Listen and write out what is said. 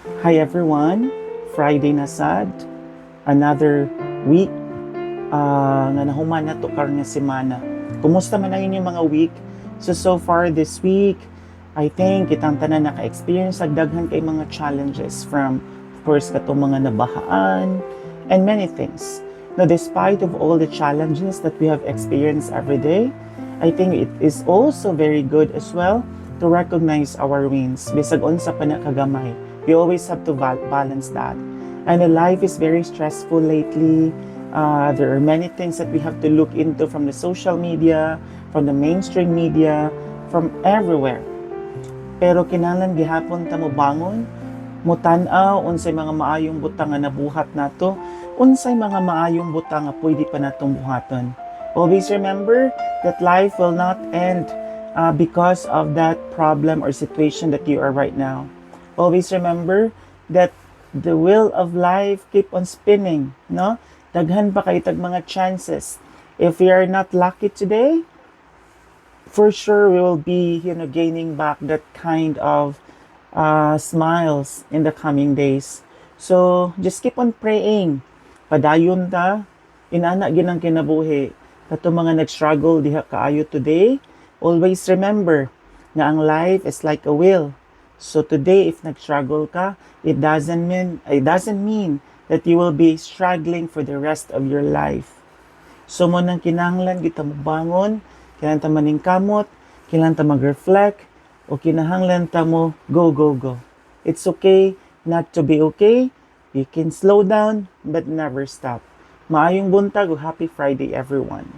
Hi everyone, Friday na sad, another week nga nahuman na to karon nga semana. Kumusta man ang inyong mga week? So far this week, I think kitang tanan naka-experience sa daghan kay mga challenges from of course katong mga nabahaan and many things. Now despite of all the challenges that we have experienced every day, I think it is also very good as well to recognize our wins bisag unsa pa na kagamay. We always have to balance that. And life is very stressful lately. There are many things that we have to look into from the social media, from the mainstream media, from everywhere. Pero kinahanglan gihapon ta mo bangon, mo tan-aw unsay mga maayong butang nga nabuhat nato, unsay mga maayong butang nga pwede pa natong buhaton. Always remember that life will not end because of that problem or situation that you are right now. Always remember that the wheel of life keep on spinning, no? Daghan pa kay tag mga chances. If we are not lucky today, for sure we will be, gaining back that kind of smiles in the coming days. So, just keep on praying. Padayon ta, inana ginang kinabuhi. Kato mga nag-struggle diha kaayo today, always remember na ang life is like a wheel. So today, if nag-struggle ka, it doesn't mean that you will be struggling for the rest of your life. So mo nang kinahanglan kita mo bangon, kinahanglan ta maningkamot, kinahanglan ta mag-reflect, o kinahanglan ta mo go, go, go. It's okay not to be okay. You can slow down, but never stop. Maayong buntag o happy Friday, everyone.